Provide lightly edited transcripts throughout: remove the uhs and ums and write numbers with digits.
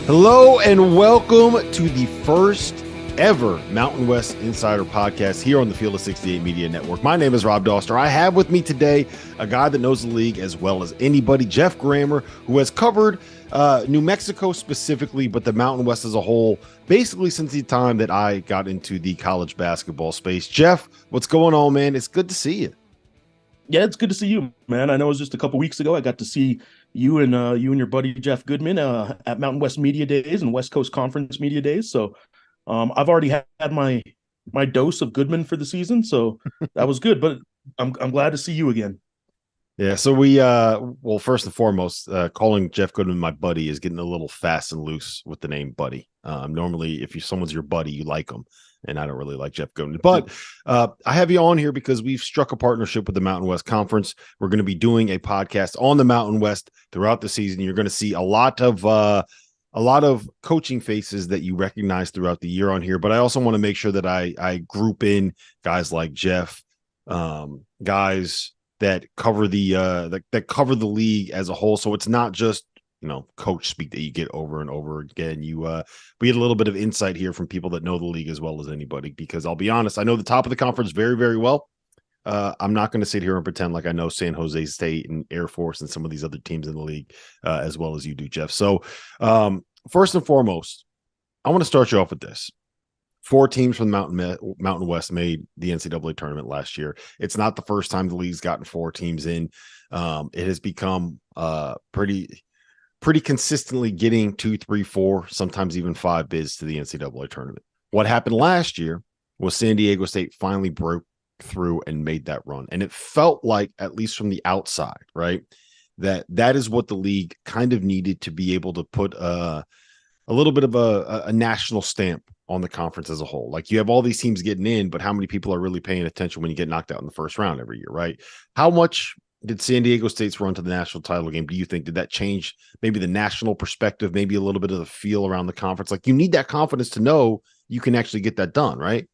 Hello and welcome to the first ever Mountain West Insider podcast here on the Field of 68 Media Network. My name is Rob Doster. I have with me today a guy that knows the league as well as anybody, Jeff Grammer, who has covered New Mexico specifically, but the Mountain West as a whole, basically since the time that I got into the college basketball space. Jeff, what's going on, man? It's good to see you. Yeah, it's good to see you, man. I know it was just a couple weeks ago. I got to see you and your buddy Jeff Goodman at Mountain West Media Days and West Coast Conference Media Days. So I've already had my dose of Goodman for the season, so that was good. But I'm glad to see you again. Yeah, so we well, first and foremost, calling Jeff Goodman my buddy is getting a little fast and loose with the name buddy. Normally, if someone's your buddy, you like them, and I don't really like Jeff Goodman. But I have you on here because we've struck a partnership with the Mountain West Conference. We're going to be doing a podcast on the Mountain West throughout the season. You're going to see a lot of coaching faces that you recognize throughout the year on here. But I also want to make sure that I group in guys like Jeff, guys that cover the that cover the league as a whole. So it's not just, coach speak that you get over and over again. We get a little bit of insight here from people that know the league as well as anybody, because I'll be honest, I know the top of the conference very, very well. I'm not going to sit here and pretend like I know San Jose State and Air Force and some of these other teams in the league as well as you do, Jeff. So first and foremost, I want to start you off with this. 4 teams from the Mountain West made the NCAA tournament last year. It's not the first time the league's gotten 4 teams in. It has become pretty consistently getting 2, 3, 4, sometimes even 5 bids to the NCAA tournament. What happened last year was San Diego State finally broke through and made that run. And it felt like, at least from the outside, right, that is what the league kind of needed to be able to put a little bit of a national stamp on the conference as a whole. Like, you have all these teams getting in, but how many people are really paying attention when you get knocked out in the first round every year, right? How much did San Diego State's run to the national title game, do you think, did that change maybe the national perspective, maybe a little bit of the feel around the conference? Like, you need that confidence to know you can actually get that done, right?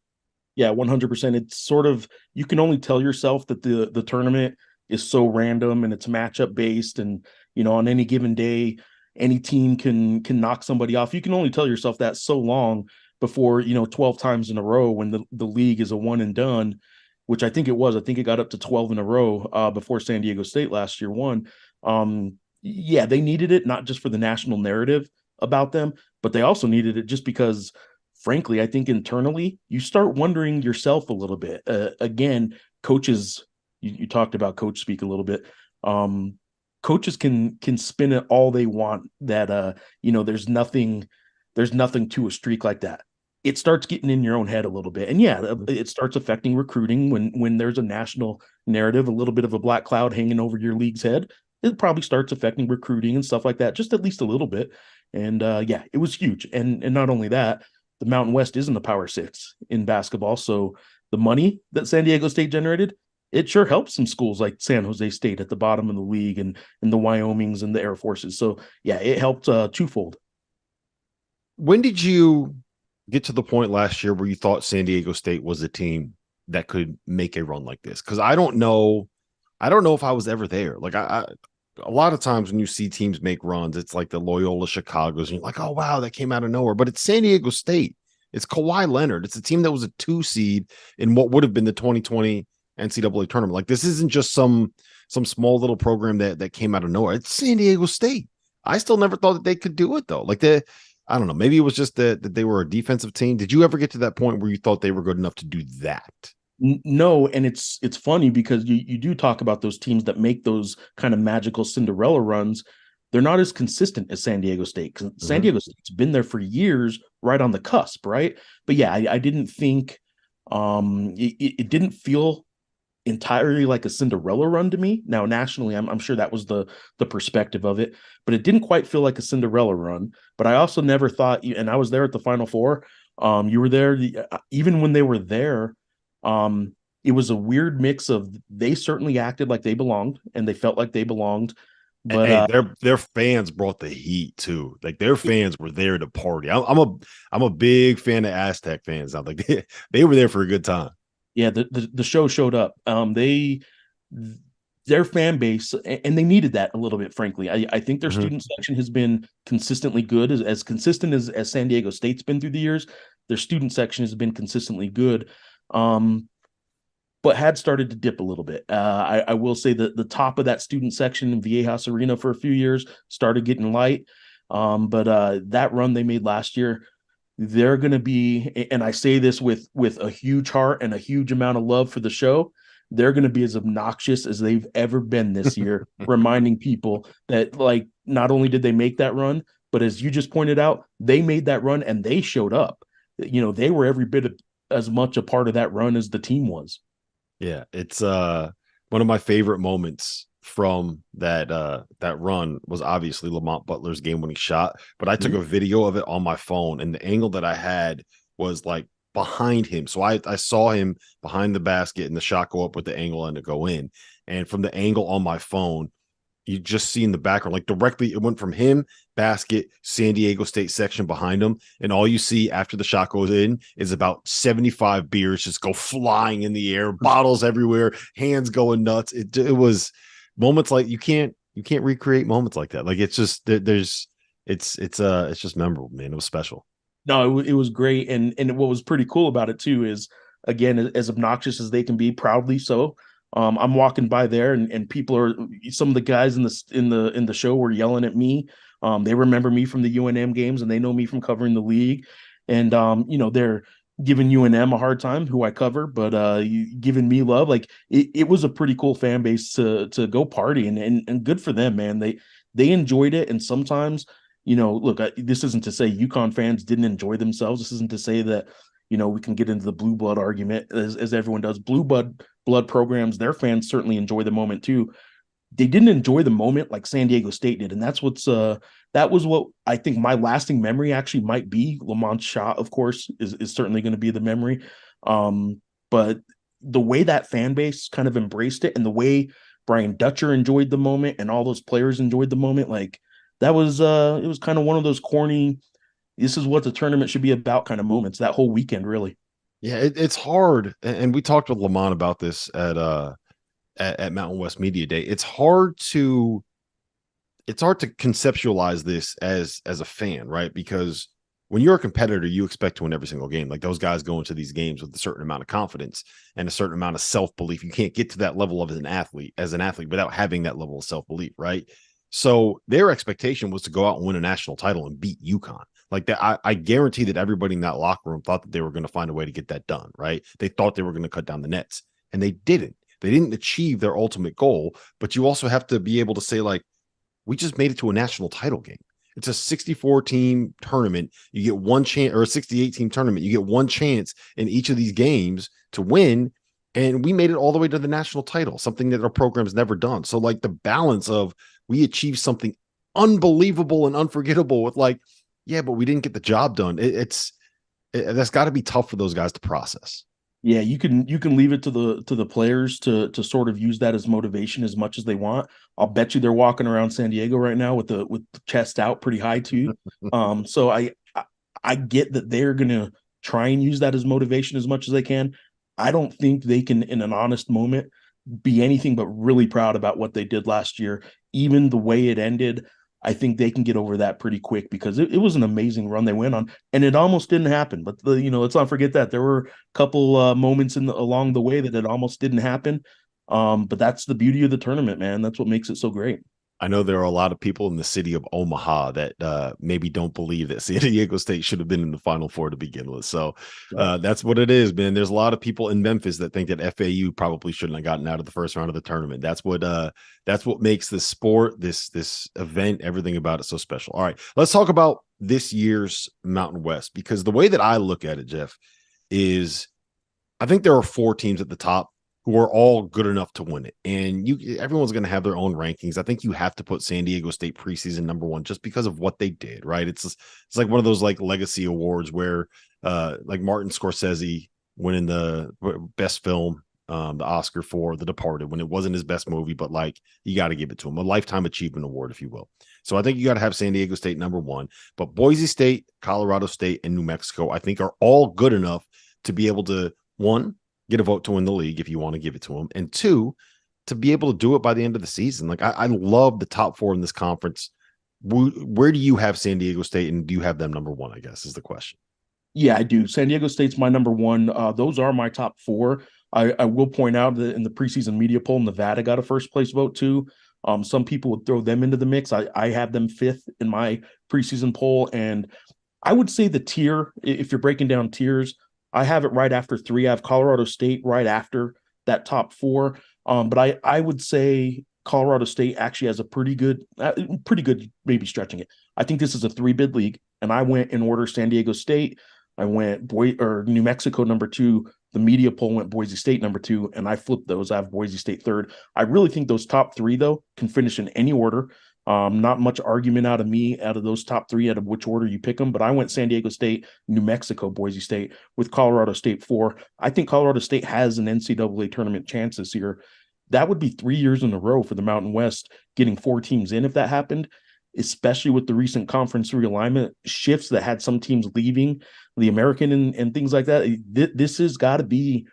Yeah, 100%. It's sort of, you can only tell yourself that the tournament is so random and it's matchup based, and on any given day, any team can knock somebody off. You can only tell yourself that so long before 12 times in a row, when the league is a one and done, which I think it was. I think it got up to 12 in a row before San Diego State last year won. Yeah, they needed it, not just for the national narrative about them, but they also needed it just because, frankly, I think internally you start wondering yourself a little bit. Again, coaches, you talked about coach speak a little bit. Coaches can spin it all they want, that there's nothing to a streak like that. It starts getting in your own head a little bit. And yeah, it starts affecting recruiting when there's a national narrative, a little bit of a black cloud hanging over your league's head. It probably starts affecting recruiting and stuff like that, just at least a little bit. And yeah, it was huge. And not only that, the Mountain West isn't a Power 6 in basketball. So the money that San Diego State generated, it sure helps some schools like San Jose State at the bottom of the league, and the Wyomings and the Air Forces. So yeah, it helped twofold. When did you get to the point last year where you thought San Diego State was a team that could make a run like this? Because I don't know if I was ever there. Like, I a lot of times when you see teams make runs, it's like the Loyola Chicagos, and you're like, oh wow, that came out of nowhere. But it's San Diego State. It's Kawhi Leonard. It's a team that was a 2 seed in what would have been the 2020 NCAA tournament. Like, this isn't just some small little program that came out of nowhere. It's San Diego State. I still never thought that they could do it though. Like, I don't know. Maybe it was just that they were a defensive team. Did you ever get to that point where you thought they were good enough to do that? No, and it's funny because you do talk about those teams that make those kind of magical Cinderella runs. They're not as consistent as San Diego State, because San Diego State's been there for years, right on the cusp, right? But yeah, I didn't think it didn't feel entirely like a Cinderella run to me. Now, nationally, I'm sure that was the perspective of it, but it didn't quite feel like a Cinderella run. But I also never thought, and I was there at the Final Four. You were there, even when they were there. It was a weird mix of, they certainly acted like they belonged and they felt like they belonged. But hey, their fans brought the heat too. Like, their fans were there to party. I'm a big fan of Aztec fans. I'm like, they were there for a good time. Yeah, the show showed up. their fan base, and they needed that a little bit, frankly. I think their Mhm. student section has been consistently good, as consistent as San Diego State's been through the years. Their student section has been consistently good, but had started to dip a little bit. I will say that the top of that student section in Viejas Arena for a few years started getting light. But that run they made last year, they're going to be, and I say this with a huge heart and a huge amount of love for the show, they're going to be as obnoxious as they've ever been this year, reminding people that, like, not only did they make that run, but as you just pointed out, they made that run and they showed up. They were every bit as much a part of that run as the team was. Yeah, it's one of my favorite moments from that run was obviously Lamont Butler's game-winning shot, but I took Mhm. a video of it on my phone, and the angle that I had was like behind him. So I saw him behind the basket and the shot go up with the angle and it go in. And from the angle on my phone, you just see in the background, like directly, it went from him, basket, San Diego State section behind him. And all you see after the shot goes in is about 75 beers just go flying in the air, bottles everywhere, hands going nuts. It was moments like you can't recreate moments like that. Like it's just it's just memorable, man. It was special. No, it was great, and what was pretty cool about it too is, again, as obnoxious as they can be, proudly so. I'm walking by there, and people are, some of the guys in the show were yelling at me. They remember me from the UNM games, and they know me from covering the league, and they're giving UNM a hard time, who I cover, but giving me love. Like it was a pretty cool fan base to go party, and good for them, man. They enjoyed it, and sometimes, look, this isn't to say UConn fans didn't enjoy themselves. This isn't to say that, we can get into the blue blood argument, as everyone does. Blood programs, their fans certainly enjoy the moment too. They didn't enjoy the moment like San Diego State did, and that was what I think my lasting memory actually might be. Lamont's shot, of course, is certainly going to be the memory. But the way that fan base kind of embraced it, and the way Brian Dutcher enjoyed the moment, and all those players enjoyed the moment, like that was it was kind of one of those corny, this is what the tournament should be about kind of moments that whole weekend, really. Yeah, it's hard. And we talked with Lamont about this at Mountain West Media Day. It's hard to conceptualize this as a fan, right? Because when you're a competitor, you expect to win every single game. Like those guys go into these games with a certain amount of confidence and a certain amount of self-belief. You can't get to that level of as an athlete without having that level of self-belief, right? So their expectation was to go out and win a national title and beat UConn. Like that, I guarantee that everybody in that locker room thought that they were going to find a way to get that done, right? They thought they were going to cut down the nets, and they didn't. They didn't achieve their ultimate goal, but you also have to be able to say, like, we just made it to a national title game. It's a 64 team tournament. You get one chance, or a 68 team tournament. You get one chance in each of these games to win. And we made it all the way to the national title, something that our program's never done. So, like, the balance of we achieved something unbelievable and unforgettable with, like, yeah, but we didn't get the job done. That's got to be tough for those guys to process. Yeah, you can leave it to the players to sort of use that as motivation as much as they want. I'll bet you they're walking around San Diego right now with the chest out pretty high too. So I get that they're gonna try and use that as motivation as much as they can. I don't think they can, in an honest moment, be anything but really proud about what they did last year. Even the way it ended, I think they can get over that pretty quick, because it was an amazing run they went on, and it almost didn't happen. But let's not forget that there were a couple moments along the way that it almost didn't happen. But that's the beauty of the tournament, man. That's what makes it so great. I know there are a lot of people in the city of Omaha that maybe don't believe that San Diego State should have been in the Final Four to begin with. So that's what it is, man. There's a lot of people in Memphis that think that FAU probably shouldn't have gotten out of the first round of the tournament. That's what makes this sport, this event, everything about it so special. All right, let's talk about this year's Mountain West, because the way that I look at it, Jeff, is I think there are four teams at the top who are all good enough to win it. And everyone's going to have their own rankings. I think you have to put San Diego State preseason number one just because of what they did, right? It's like one of those like legacy awards where like Martin Scorsese winning the best film, the Oscar for The Departed, when it wasn't his best movie, but like you got to give it to him, a lifetime achievement award, if you will. So I think you got to have San Diego State number one, but Boise State, Colorado State, and New Mexico, I think, are all good enough to be able to, one, get a vote to win the league if you want to give it to them, and two, to be able to do it by the end of the season. Like I love the top four in this conference. Where do you have San Diego State, and do you have them number one, I guess, is the question. Yeah, I do. San Diego State's my number one. Those are my top four. I will point out that in the preseason media poll, Nevada got a first place vote too. Some people would throw them into the mix. I have them fifth in my preseason poll. And I would say the tier, if you're breaking down tiers, I have it right after three. I have Colorado State right after that top four. But I would say Colorado State actually has a pretty good, maybe stretching it. I think this is a three-bid league, and I went in order: San Diego State, I went New Mexico number two. The media poll went Boise State number two, and I flipped those. I have Boise State third. I really think those top three, though, can finish in any order. Not much argument out of me out of those top three, out of which order you pick them. But I went San Diego State, New Mexico, Boise State, with Colorado State four. I think Colorado State has an NCAA tournament chance this year. That would be 3 years in a row for the Mountain West getting four teams in if that happened, especially with the recent conference realignment shifts that had some teams leaving the American and things like that. This has got to be,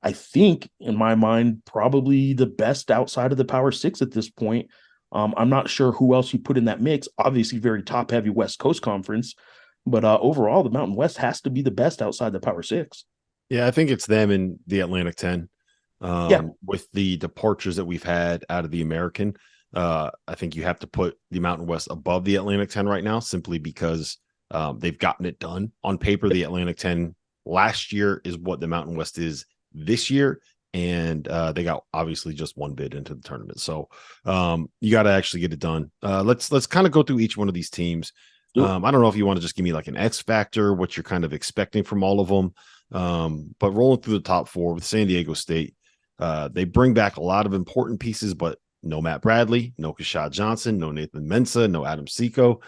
I think, in my mind, probably the best outside of the Power Six at this point. I'm not sure who else you put in that mix. Obviously, very top-heavy West Coast Conference, but overall, the Mountain West has to be the best outside the Power Six. Yeah, I think it's them in the Atlantic 10. Yeah, With the departures that we've had out of the American, I think you have to put the Mountain West above the Atlantic 10 right now, simply because they've gotten it done. On paper, the Atlantic 10 last year is what the Mountain West is this year, and they got obviously just one bid into the tournament. So you got to actually get it done. Let's kind of go through each one of these teams. I don't know if you want to just give me like an X factor, what you're kind of expecting from all of them. But rolling through the top four with San Diego State, they bring back a lot of important pieces, but no Matt Bradley, no Kashad Johnson, no Nathan Mensah, no Adam Seco.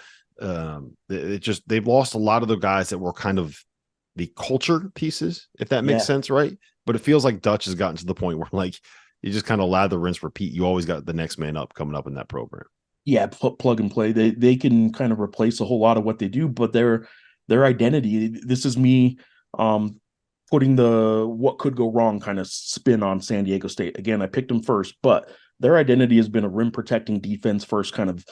They've lost a lot of the guys that were kind of the culture pieces, if that makes sense, right? But it feels like Dutch has gotten to the point where like you just kind of lather, rinse, repeat. You always got the next man up coming up in that program. Yeah, plug and play. They can kind of replace a whole lot of what they do, but their identity. This is me putting the what could go wrong kind of spin on San Diego State. Again, I picked them first, but their identity has been a rim protecting defense first kind of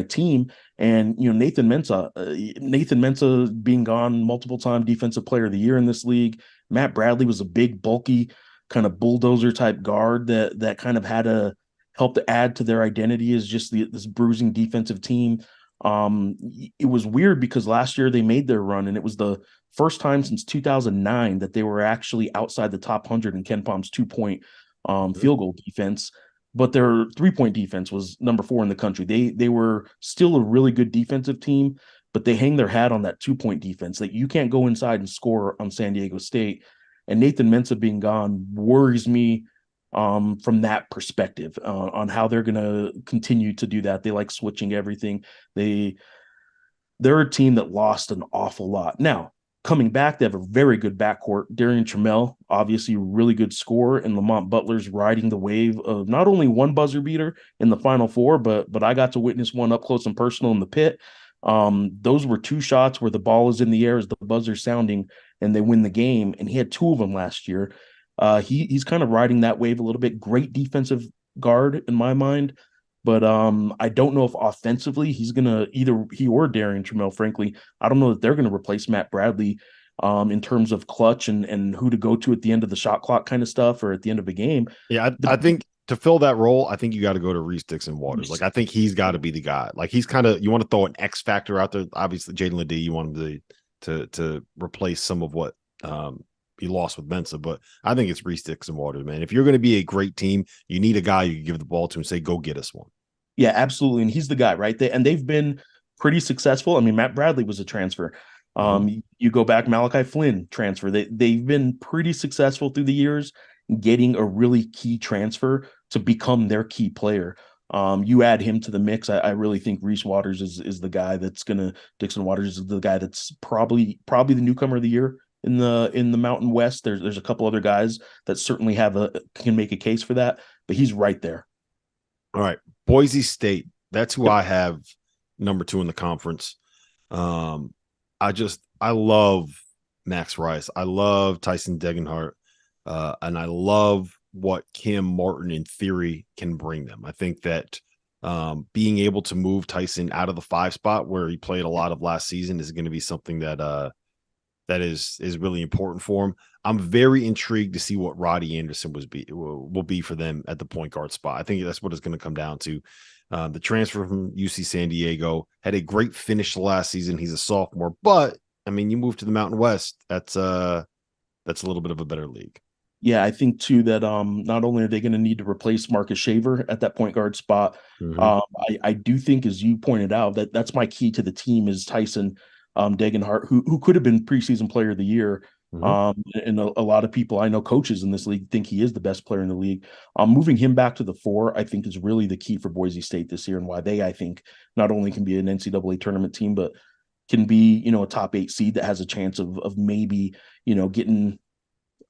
team. And Nathan Mensah being gone multiple time defensive player of the year in this league. Matt Bradley was a big, bulky, kind of bulldozer type guard that kind of had to help to add to their identity as just this bruising defensive team. It was weird because last year they made their run, and it was the first time since 2009 that they were actually outside the top 100 in Ken Palm's 2-point field goal defense. But their 3-point defense was number 4 in the country. They were still a really good defensive team, but they hang their hat on that 2-point defense. That you can't go inside and score on San Diego State. And Nathan Mensah being gone worries me from that perspective on how they're going to continue to do that. They like switching everything. They're a team that lost an awful lot. Now, coming back, they have a very good backcourt. Darian Trammell, obviously a really good scorer, and Lamont Butler's riding the wave of not only one buzzer beater in the Final Four, but I got to witness one up close and personal in the pit. Those were 2 shots where the ball is in the air as the buzzer's sounding, and they win the game, and he had 2 of them last year. He's kind of riding that wave a little bit. Great defensive guard in my mind. But I don't know if offensively he's going to either he or Darian Trammell, frankly, I don't know that they're going to replace Matt Bradley in terms of clutch and who to go to at the end of the shot clock kind of stuff or at the end of a game. Yeah, I think to fill that role, I think you got to go to Reese Dixon Waters. Like, I think he's got to be the guy. Like, he's kind of, you want to throw an X factor out there. Obviously, Jaden Ledee, you want him to replace some of what he lost with Mensah, but I think it's Reese Dixon Waters, man. If you're going to be a great team, you need a guy you can give the ball to and say, go get us one. Yeah, absolutely. And he's the guy, right? They've been pretty successful. I mean, Matt Bradley was a transfer. You go back, Malachi Flynn transfer. They've been pretty successful through the years getting a really key transfer to become their key player. You add him to the mix. I really think Reese Waters is the guy that's gonna. Dixon Waters is the guy that's probably the newcomer of the year in the Mountain West. There's a couple other guys that certainly can make a case for that, but he's right there. All right, Boise State. That's who I have number 2 in the conference. I love Max Rice. I love Tyson Degenhart. And I love what Cam Martin in theory can bring them. I think that being able to move Tyson out of the 5 spot where he played a lot of last season is going to be something that that is really important for him. I'm very intrigued to see what Roddy Anderson will be for them at the point guard spot. I think that's what it's going to come down to. The transfer from UC San Diego had a great finish last season. He's a sophomore, but I mean, you move to the Mountain West, that's a little bit of a better league. Yeah, I think too that not only are they going to need to replace Marcus Shaver at that point guard spot, I do think, as you pointed out, that's my key to the team is Tyson Degenhart, who could have been preseason player of the year. And a lot of people, I know coaches in this league think he is the best player in the league. Moving him back to the 4, I think is really the key for Boise State this year and why they, I think, not only can be an NCAA tournament team, but can be, a top 8 seed that has a chance of maybe, getting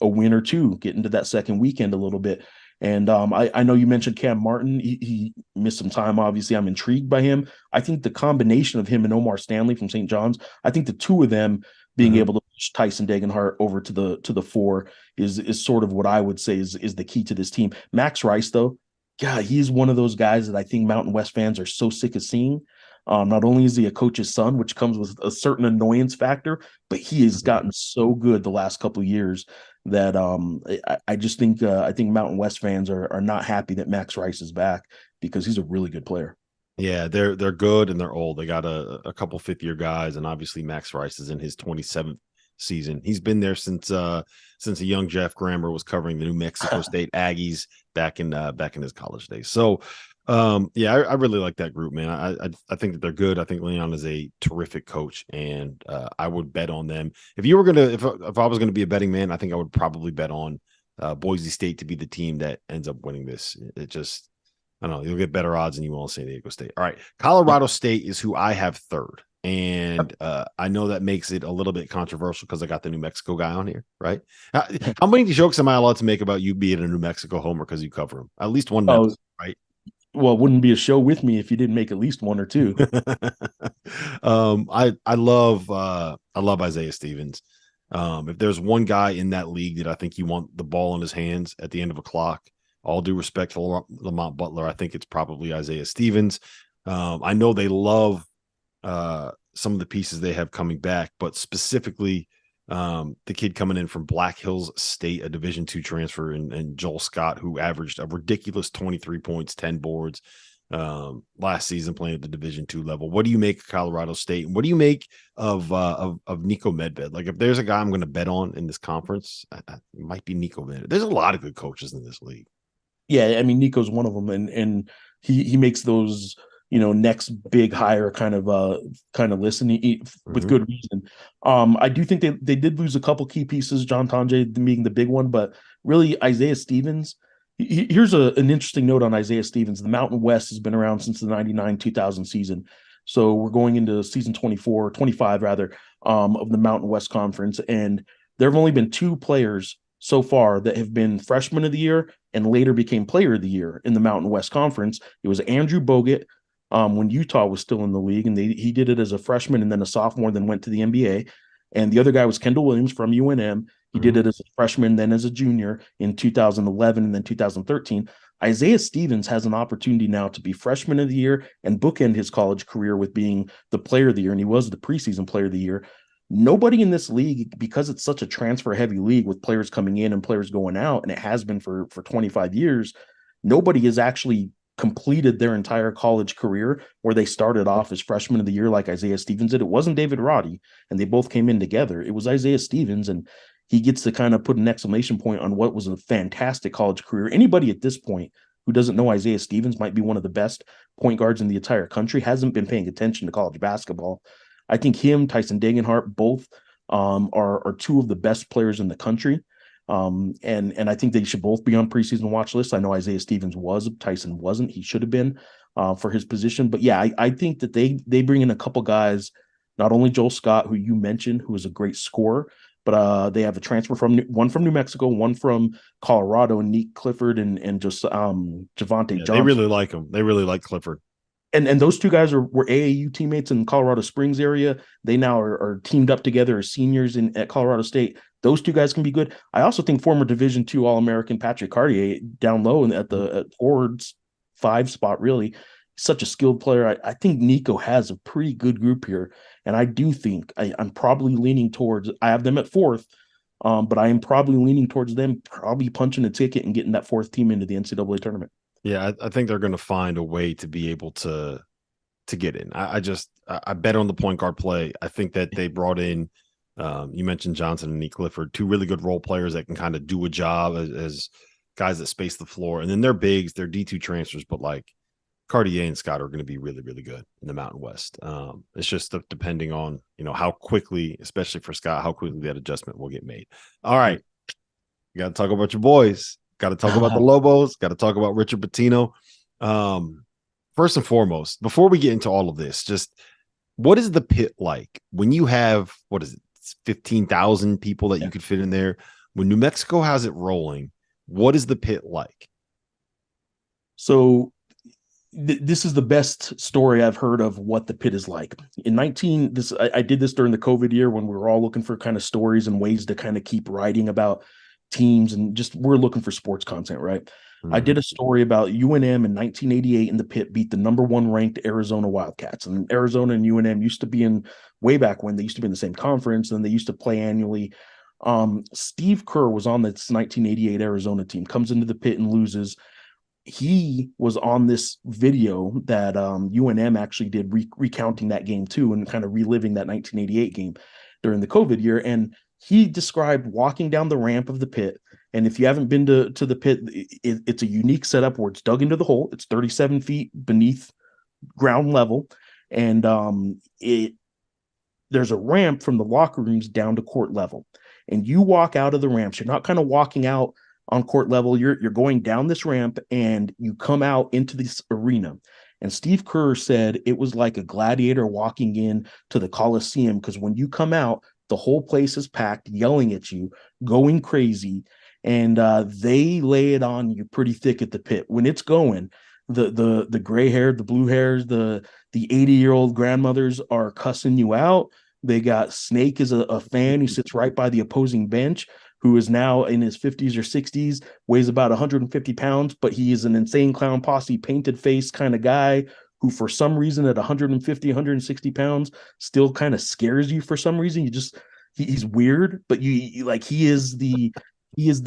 a win or two, getting to that second weekend a little bit. And I know you mentioned Cam Martin. He missed some time. Obviously, I'm intrigued by him. I think the combination of him and Omar Stanley from St. John's, I think the two of them being able to push Tyson Degenhart over to the 4 is sort of what I would say is the key to this team. Max Rice, though, God, he's one of those guys that I think Mountain West fans are so sick of seeing. Not only is he a coach's son, which comes with a certain annoyance factor, but he has gotten so good the last couple of years that I just think I think Mountain West fans are not happy that Max Rice is back because he's a really good player. Yeah, they're good and they're old. They got a couple 5th-year guys, and obviously Max Rice is in his 27th season. He's been there since a young Jeff Grammer was covering the New Mexico State Aggies back in his college days. So yeah, I really like that group, man. I think that they're good. I think Leon is a terrific coach, and I would bet on them. If I was gonna be a betting man, I think I would probably bet on Boise State to be the team that ends up winning this. It just, I don't know, you'll get better odds than you will in San Diego State. All right, Colorado State is who I have 3rd. And I know that makes it a little bit controversial because I got the New Mexico guy on here, right? How many jokes am I allowed to make about you being a New Mexico homer because you cover them? At least one, right? Well, it wouldn't be a show with me if you didn't make at least 1 or 2. I love Isaiah Stevens. If there's one guy in that league that I think you want the ball in his hands at the end of a clock, all due respect to Lamont Butler, I think it's probably Isaiah Stevens. I know they love some of the pieces they have coming back, but specifically the kid coming in from Black Hills State, a Division II transfer, and Joel Scott, who averaged a ridiculous 23 points, 10 boards last season playing at the Division II level. What do you make of Colorado State? And what do you make of Nico Medved? Like, if there's a guy I'm going to bet on in this conference, it might be Nico Medved. There's a lot of good coaches in this league. Yeah, I mean, Nico's one of them, and he makes those next big hire kind of listen with good reason. I do think they did lose a couple key pieces, John Tonje being the big one, but really Isaiah Stevens. Here's an interesting note on Isaiah Stevens. The Mountain West has been around since the 99-2000 season. So we're going into season 25 rather, of the Mountain West Conference. And there have only been 2 players so far that have been freshman of the year and later became player of the year in the Mountain West Conference. It was Andrew Bogut when Utah was still in the league, and he did it as a freshman and then a sophomore, then went to the NBA. And the other guy was Kendall Williams from UNM. He did it as a freshman, then as a junior in 2011 and then 2013. Isaiah Stevens has an opportunity now to be freshman of the year and bookend his college career with being the player of the year, and he was the preseason player of the year. Nobody in this league, because it's such a transfer-heavy league with players coming in and players going out, and it has been for 25 years, nobody has actually completed their entire college career where they started off as freshman of the year like Isaiah Stevens did. It wasn't David Roddy, and they both came in together. It was Isaiah Stevens, and he gets to kind of put an exclamation point on what was a fantastic college career. Anybody at this point who doesn't know Isaiah Stevens might be one of the best point guards in the entire country, hasn't been paying attention to college basketball. I think him, Tyson Degenhart, both are 2 of the best players in the country. And I think they should both be on preseason watch lists. I know Isaiah Stevens was, Tyson wasn't. He should have been for his position. But yeah, I think that they bring in a couple guys, not only Joel Scott, who you mentioned, who is a great scorer, but they have a transfer one from New Mexico, one from Colorado, and Nick Clifford and just Javante Johnson. They really like him. They really like Clifford. And those two guys were AAU teammates in Colorado Springs area. They now are teamed up together as seniors at Colorado State. Those two guys can be good. I also think former Division II All-American Patrick Cartier down low and at forwards 5 spot, really such a skilled player. I think Nico has a pretty good group here, and I do think I'm probably leaning towards. I have them at 4th, but I am probably leaning towards them probably punching a ticket and getting that 4th team into the NCAA tournament. Yeah, I think they're going to find a way to be able to get in. I bet on the point guard play. I think that they brought in, you mentioned Johnson and Nick Clifford, 2 really good role players that can kind of do a job as guys that space the floor. And then they're bigs, they're D2 transfers, but like Cartier and Scott are going to be really, really good in the Mountain West. It's just depending on, how quickly, especially for Scott, how quickly that adjustment will get made. All right. You got to talk about your boys. Got to talk about the Lobos. Got to talk about Richard Pitino. First and foremost, before we get into all of this, just what is the pit like when you have, 15,000 people that you could fit in there? When New Mexico has it rolling, what is the pit like? So this is the best story I've heard of what the pit is like. I did this during the COVID year when we were all looking for kind of stories and ways to kind of keep writing about teams, and just we're looking for sports content, right? Mm-hmm. I did a story about UNM in 1988, and the pit beat the number 1 ranked Arizona Wildcats. And Arizona and UNM used to be way back when they used to be in the same conference, and they used to play annually. Steve Kerr was on this 1988 Arizona team, comes into the pit and loses. He was on this video that UNM actually did recounting that game too, and kind of reliving that 1988 game during the COVID year. And he described walking down the ramp of the pit. And if you haven't been to the pit, it's a unique setup where it's dug into the hole. It's 37 feet beneath ground level. And there's a ramp from the locker rooms down to court level. And you walk out of the ramps. You're not kind of walking out on court level. You're going down this ramp and you come out into this arena. And Steve Kerr said it was like a gladiator walking in to the Coliseum, because when you come out, the whole place is packed, yelling at you, going crazy, and they lay it on you pretty thick at the pit. When it's going, the gray hair, the blue hairs, the 80-year-old grandmothers are cussing you out. They got Snake as a fan who sits right by the opposing bench, who is now in his 50s or 60s, weighs about 150 pounds, but he is an Insane Clown Posse painted face kind of guy who for some reason at 150, 160 pounds still kind of scares you for some reason. He's weird, but he is the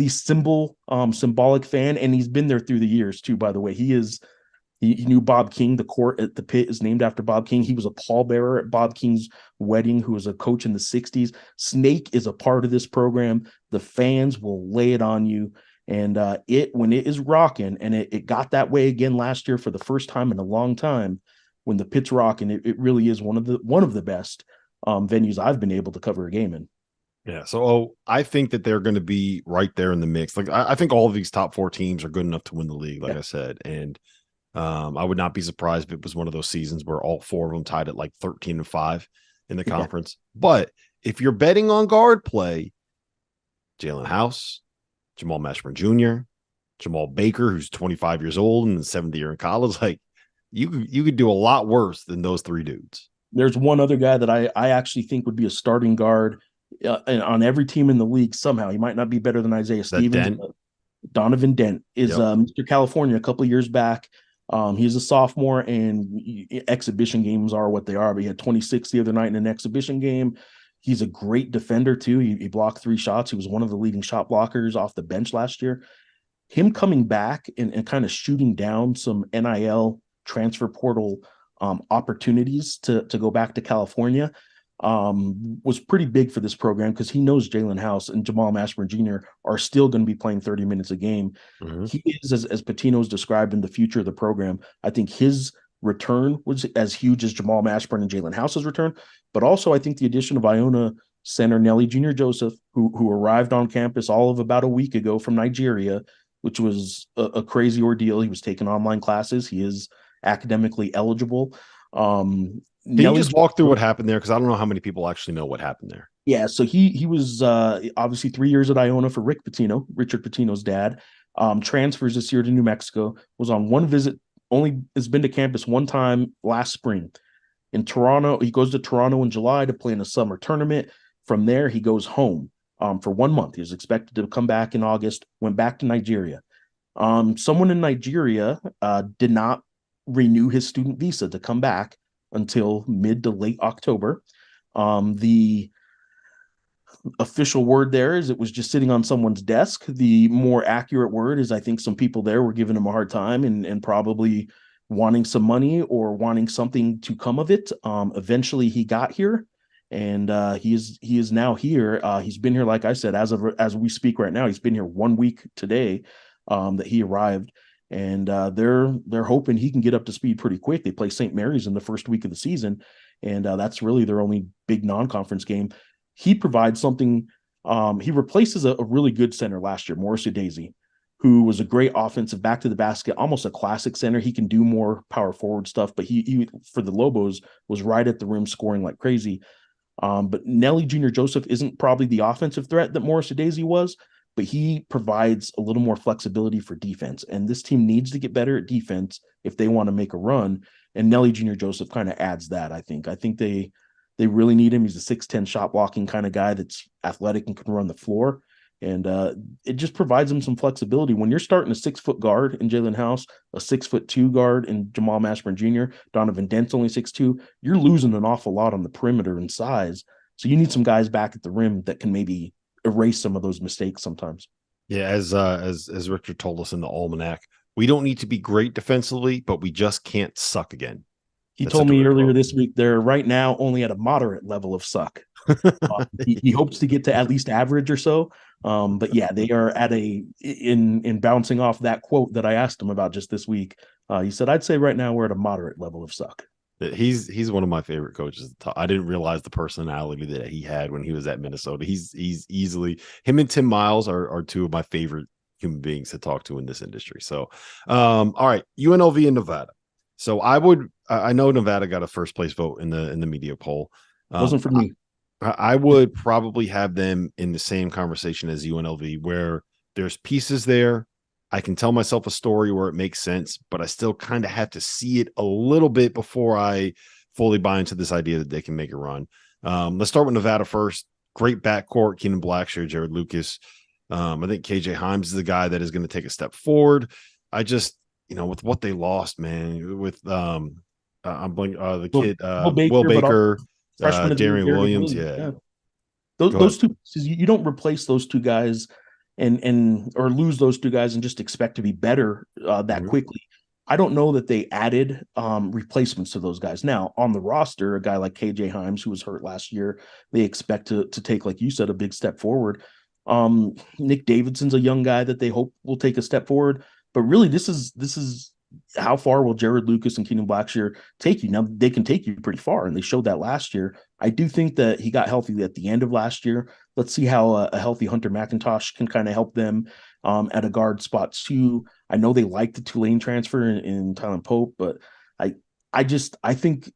symbolic fan, and he's been there through the years too, by the way. He knew Bob King. The court at the pit is named after Bob King. He was a pallbearer at Bob King's wedding, who was a coach in the 60s. Snake is a part of this program. The fans will lay it on you. And when it is rocking, and it got that way again last year for the first time in a long time, when the pit's rocking, it really is one of the best venues I've been able to cover a game in. Yeah, so I think that they're going to be right there in the mix. Like I think all of these top 4 teams are good enough to win the league, like I said, and I would not be surprised if it was one of those seasons where all 4 of them tied at like 13-5 in the conference. But if you're betting on guard play, Jalen House, Jamal Mashburn Jr., Jamal Baker, who's 25 years old and in the 7th year in college, like you could do a lot worse than those 3 dudes. There's one other guy that I actually think would be a starting guard on every team in the league somehow. He might not be better than Isaiah Stevens. Donovan Dent is Mr. California a couple of years back. He's a sophomore, and exhibition games are what they are, but he had 26 the other night in an exhibition game. He's a great defender too. He blocked 3 shots. He was one of the leading shot blockers off the bench last year. Him coming back and kind of shooting down some NIL transfer portal opportunities to go back to California was pretty big for this program, because he knows Jalen House and Jamal Mashburn Jr. are still going to be playing 30 minutes a game. Mm-hmm. He is, as Pitino's described, in the future of the program. I think his return was as huge as Jamal Mashburn and Jalen House's return, but also I think the addition of Iona center Nelly Jr. Joseph, who arrived on campus all of about a week ago from Nigeria, which was a crazy ordeal. He was taking online classes. He is academically eligible. Can you just walk through what happened there? Because I don't know how many people actually know what happened there. Yeah, so he was obviously 3 years at Iona for Richard Pitino's dad. Transfers this year to New Mexico, was on one visit only has been to campus one time last spring. In Toronto, he goes to Toronto in July to play in a summer tournament. From there, he goes home for 1 month. He was expected to come back in August, went back to Nigeria. Someone in Nigeria did not renew his student visa to come back until mid to late October. The official word there is it was just sitting on someone's desk. The more accurate word is I think some people there were giving him a hard time and probably wanting some money or wanting something to come of it. Eventually he got here and he is now here. He's been here, like I said, as we speak right now, he's been here 1 week today that he arrived. And they're hoping he can get up to speed pretty quick. They play St. Mary's in the first week of the season, and that's really their only big non-conference game. He provides something. He replaces a really good center last year, Morris Udeze, who was a great offensive back to the basket, almost a classic center. He can do more power forward stuff, but he for the Lobos was right at the rim scoring like crazy. But Nelly Jr. Joseph isn't probably the offensive threat that Morris Udeze was, but he provides a little more flexibility for defense. And this team needs to get better at defense if they want to make a run. And Nelly Jr. Joseph kind of adds that, I think. I think they really need him. He's a 6'10 shot blocking kind of guy that's athletic and can run the floor. And it just provides him some flexibility. When you're starting a 6-foot guard in Jalen House, a 6'2" guard in Jamal Mashburn Jr., Donovan Dent's only 6'2", you're losing an awful lot on the perimeter in size. So you need some guys back at the rim that can maybe erase some of those mistakes sometimes. Yeah, as Richard told us in the almanac, we don't need to be great defensively, but we just can't suck again. He told me earlier this week they're right now only at a moderate level of suck. He hopes to get to at least average or so. But yeah, they are at in bouncing off that quote that I asked him about just this week. He said, I'd say right now we're at a moderate level of suck. He's one of my favorite coaches. I didn't realize the personality that he had when he was at Minnesota. He's easily, him and Tim Miles are two of my favorite human beings to talk to in this industry. So, all right, UNLV and Nevada. So I know Nevada got a first place vote in the media poll. Wasn't for me. I would probably have them in the same conversation as UNLV, where there's pieces there. I can tell myself a story where it makes sense, but I still kind of have to see it a little bit before I fully buy into this idea that they can make a run. Let's start with Nevada first. Great backcourt, Keenan Blackshear, Jared Lucas. I think KJ Himes is the guy that is going to take a step forward. I just, with what they lost, man, with I'm the kid, Will Baker, Darian Williams. Yeah. Those two, you don't replace those two guys and or lose those two guys and just expect to be better that quickly. I don't know that they added replacements to those guys. Now, on the roster, a guy like KJ Himes, who was hurt last year, they expect to take, like you said, a big step forward. Nick Davidson's a young guy that they hope will take a step forward. But really, this is how far will Jared Lucas and Keenan Blackshear take you? Now, they can take you pretty far, and they showed that last year. I do think that he got healthy at the end of last year. Let's see how a healthy Hunter McIntosh can kind of help them at a guard spot too. I know they like the Tulane transfer in Tylen Pope, but I think,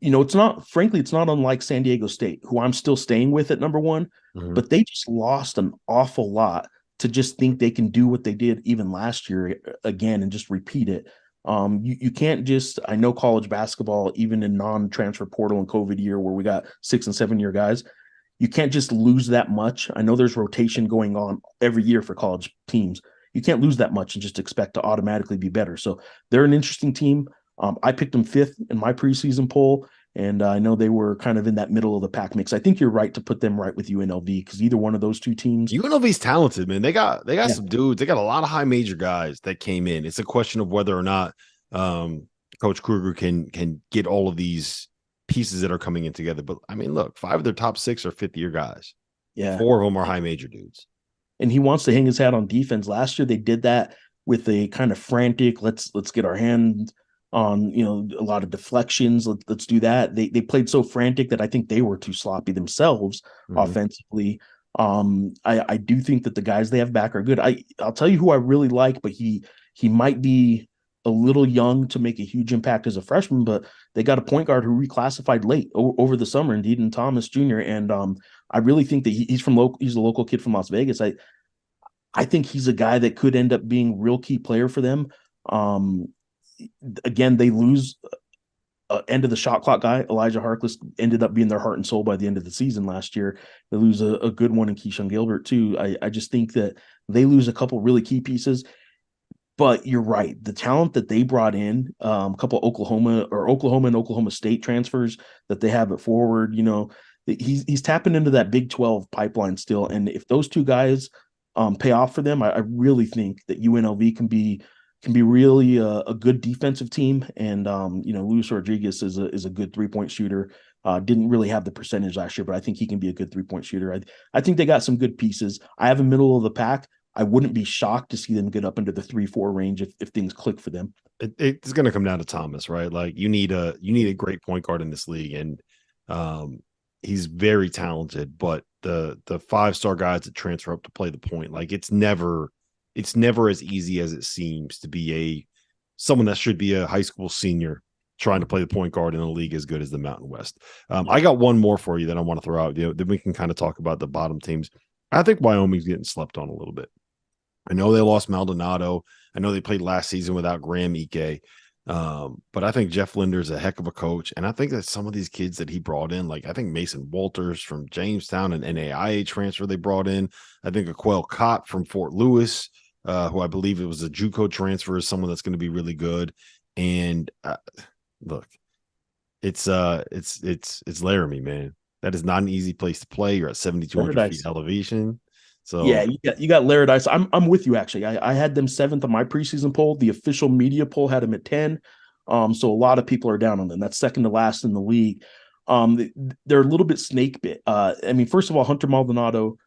it's not unlike San Diego State, who I'm still staying with at number one, but they just lost an awful lot to just think they can do what they did even last year again and just repeat it. You can't just, I know college basketball, even in non-transfer portal and COVID year where we got 6 and 7 year guys, you can't just lose that much. I know there's rotation going on every year for college teams. You can't lose that much and just expect to automatically be better. So they're an interesting team. I picked them 5th in my preseason poll, and I know they were kind of in that middle of the pack mix. I think you're right to put them right with UNLV because either one of those two teams. UNLV's talented, man. They got some dudes. They got a lot of high major guys that came in. It's a question of whether or not Coach Kruger can get all of these pieces that are coming in together. But I mean, look, 5 of their top 6 are 5th-year guys. Yeah, 4 of them are high major dudes. And he wants to hang his hat on defense. Last year they did that with a kind of frantic, let's get our hand on, a lot of deflections. Let's do that. They played so frantic that I think they were too sloppy themselves offensively. I do think that the guys they have back are good. I'll tell you who I really like, but he might be a little young to make a huge impact as a freshman, but they got a point guard who reclassified late over the summer, Deaton Thomas Jr. And I really think that he's a local kid from Las Vegas. I think he's a guy that could end up being a real key player for them. again, they lose end of the shot clock guy. Elijah Harkless ended up being their heart and soul by the end of the season last year. They lose a good one in Keyshawn Gilbert too. I just think that they lose a couple really key pieces. But you're right. The talent that they brought in, a couple Oklahoma and Oklahoma State transfers that they have at forward, he's tapping into that Big 12 pipeline still. And if those two guys pay off for them, I really think that UNLV can be really a good defensive team. And Luis Rodriguez is a good 3-point shooter. Didn't really have the percentage last year, but I think he can be a good 3-point shooter. I think they got some good pieces. I have a middle of the pack. I wouldn't be shocked to see them get up into the 3-4 range if things click for them. It's going to come down to Thomas, right? Like you need a great point guard in this league, and he's very talented. But the 5-star guys that transfer up to play the point, like it's never as easy as it seems to be someone that should be a high school senior trying to play the point guard in a league as good as the Mountain West. I got one more for you that I want to throw out. Then we can kind of talk about the bottom teams. I think Wyoming's getting slept on a little bit. I know they lost Maldonado. I know they played last season without Graham Ike. But I think Jeff Linder's a heck of a coach. And I think that some of these kids that he brought in, like I think Mason Walters from Jamestown, an NAIA transfer they brought in. I think Aquel Cott from Fort Lewis, who I believe it was a JUCO transfer, is someone that's going to be really good. And look, it's Laramie, man. That is not an easy place to play. You're at 7,200 feet elevation. So yeah, you got Laradise. I'm with you actually. I had them 7th on my preseason poll. The official media poll had them at 10. So a lot of people are down on them. That's second to last in the league. They're a little bit snake bit. First of all, Hunter Maldonado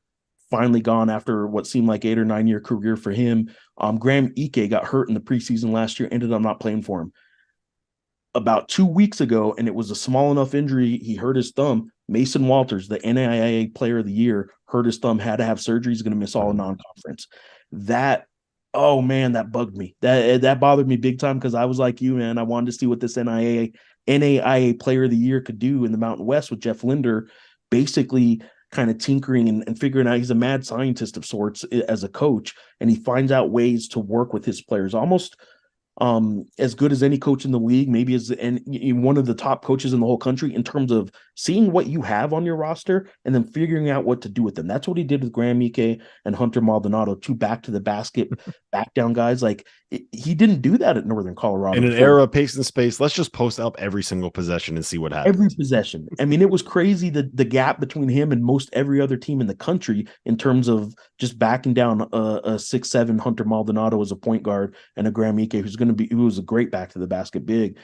finally gone after what seemed like 8 or 9 year career for him. Graham Ike got hurt in the preseason last year, ended up not playing for him. About 2 weeks ago, and it was a small enough injury, he hurt his thumb. Mason Walters, the NAIA Player of the Year, hurt his thumb, had to have surgery. He's going to miss all non-conference. That bugged me. That bothered me big time because I was like you, man. I wanted to see what this NAIA Player of the Year could do in the Mountain West with Jeff Linder, basically kind of tinkering and figuring out. He's a mad scientist of sorts as a coach, and he finds out ways to work with his players almost as good as any coach in the league, maybe as one of the top coaches in the whole country in terms of seeing what you have on your roster and then figuring out what to do with them. That's what he did with Graham Ike and Hunter Maldonado, two back to the basket, back down guys. Like he didn't do that at Northern Colorado. In an era of pace and space, let's just post up every single possession and see what happens. Every possession. It was crazy the gap between him and most every other team in the country in terms of just backing down a 6'7" Hunter Maldonado as a point guard and a Graham Ike who was a great back to the basket big.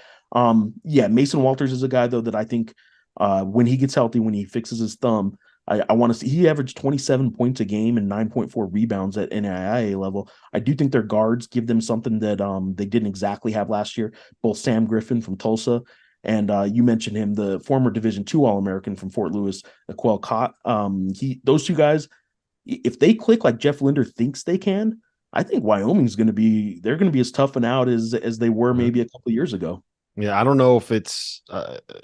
Mason Walters is a guy though that I think when he gets healthy, when he fixes his thumb, I want to see. He averaged 27 points a game and 9.4 rebounds at NAIA level. I do think their guards give them something that they didn't exactly have last year. Both Sam Griffin from Tulsa and you mentioned him, the former Division II All-American from Fort Lewis, Aquel Cott. Those two guys, if they click like Jeff Linder thinks they can, I think Wyoming's going to be as tough and out as they were maybe a couple of years ago. Yeah, I don't know if it's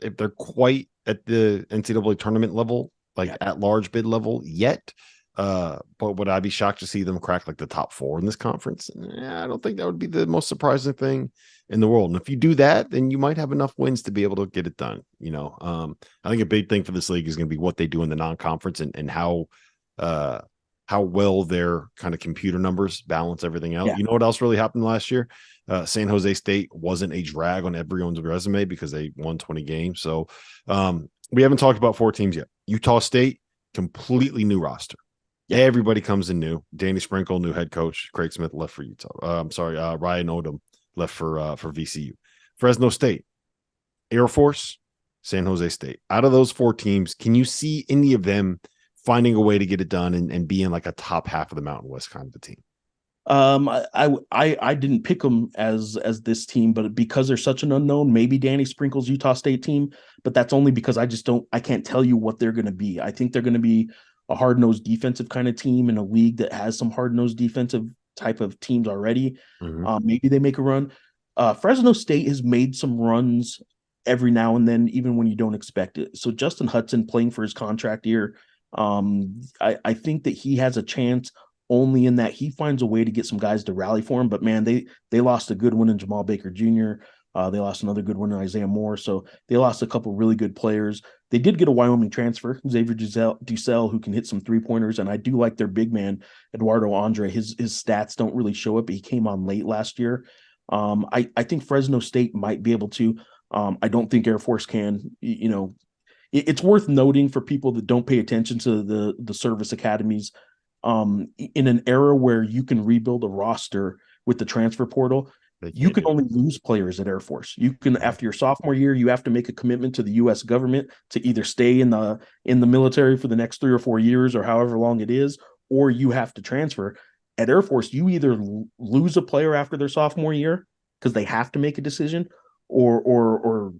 if they're quite at the NCAA tournament level, at large bid level yet. But would I be shocked to see them crack like the top 4 in this conference? I don't think that would be the most surprising thing in the world. And if you do that, then you might have enough wins to be able to get it done. I think a big thing for this league is going to be what they do in the non-conference and how well their kind of computer numbers balance everything out. Yeah. You know what else really happened last year? San Jose State wasn't a drag on everyone's resume because they won 20 games. So we haven't talked about 4 teams yet. Utah State, completely new roster. Yeah. Everybody comes in new. Danny Sprinkle, new head coach. Craig Smith left for Utah. Ryan Odom left for VCU. Fresno State, Air Force, San Jose State. Out of those 4 teams, can you see any of them finding a way to get it done and being like a top half of the Mountain West kind of a team? I didn't pick them as this team, but because they're such an unknown, maybe Danny Sprinkle's Utah State team, but that's only because I can't tell you what they're going to be. I think they're going to be a hard-nosed defensive kind of team in a league that has some hard-nosed defensive type of teams already. Mm-hmm. Maybe they make a run. Fresno State has made some runs every now and then, even when you don't expect it. So Justin Hudson playing for his contract year, I think that he has a chance only in that he finds a way to get some guys to rally for him. But man, they lost a good one in Jamal Baker Jr. They lost another good one in Isaiah Moore. So they lost a couple really good players. They did get a Wyoming transfer, Xavier Ducell, who can hit some 3-pointers. And I do like their big man, Eduardo Andre. His stats don't really show it, but he came on late last year. I think Fresno State might be able to. I don't think Air Force can. It's worth noting for people that don't pay attention to the service academies. In an era where you can rebuild a roster with the transfer portal, you can only lose players at Air Force. You can, after your sophomore year, you have to make a commitment to the U.S. government to either stay in the military for the next 3 or 4 years or however long it is, or you have to transfer. At Air Force, you either lose a player after their sophomore year because they have to make a decision, or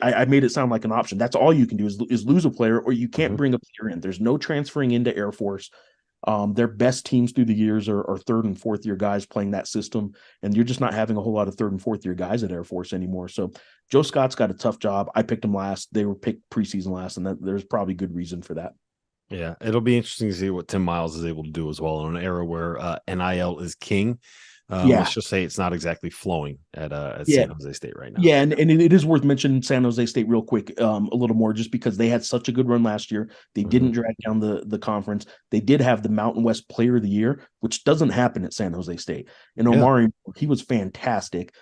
I made it sound like an option. That's all you can do is lose a player, or you can't bring a player in. There's no transferring into Air Force. Their best teams through the years are third and fourth year guys playing that system, and you're just not having a whole lot of third and fourth year guys at Air Force anymore. So Joe Scott's got a tough job. I picked him last. They were picked preseason last, and there's probably good reason for that. Yeah, it'll be interesting to see what Tim Miles is able to do as well in an era where NIL is king. Let's just say it's not exactly flowing at San Jose State right now. Yeah, and it is worth mentioning San Jose State real quick, a little more, just because they had such a good run last year. They didn't drag down the conference. They did have the Mountain West Player of the Year, which doesn't happen at San Jose State. And Omari, he was fantastic,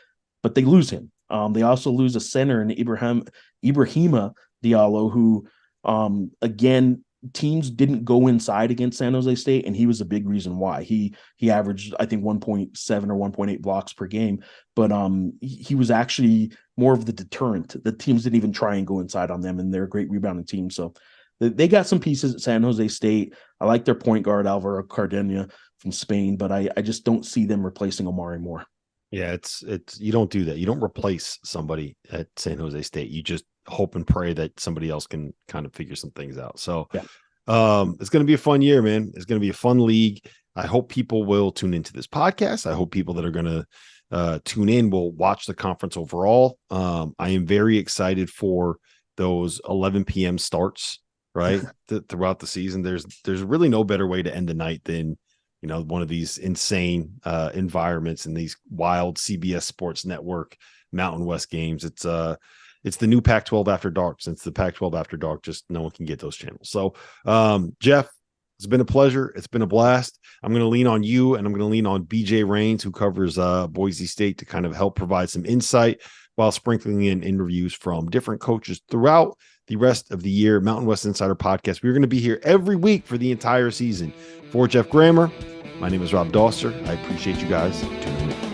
but they lose him. They also lose a center in Ibrahima Diallo, who, again, teams didn't go inside against San Jose State, and he was a big reason why. He averaged, I think, 1.7 or 1.8 blocks per game, but he was actually more of the deterrent. The teams didn't even try and go inside on them, and they're a great rebounding team. So they got some pieces at San Jose State. I like their point guard, Alvaro Cardena from Spain, but I just don't see them replacing Omari Moore. Yeah, it's you don't do that. You don't replace somebody at San Jose State. You just hope and pray that somebody else can kind of figure some things out. So it's going to be a fun year, man. It's going to be a fun league. I hope people will tune into this podcast. I hope people that are going to tune in will watch the conference overall. I am very excited for those 11 p.m. starts, right? Throughout the season. There's really no better way to end the night than, one of these insane environments and these wild CBS Sports Network Mountain West games. It's the new Pac-12 After Dark. Since the Pac-12 After Dark, just no one can get those channels. So, Jeff, it's been a pleasure. It's been a blast. I'm going to lean on you, and I'm going to lean on BJ Rains, who covers Boise State, to kind of help provide some insight while sprinkling in interviews from different coaches throughout the rest of the year. Mountain West Insider Podcast. We're going to be here every week for the entire season. For Jeff Grammer, my name is Rob Doster. I appreciate you guys tuning in.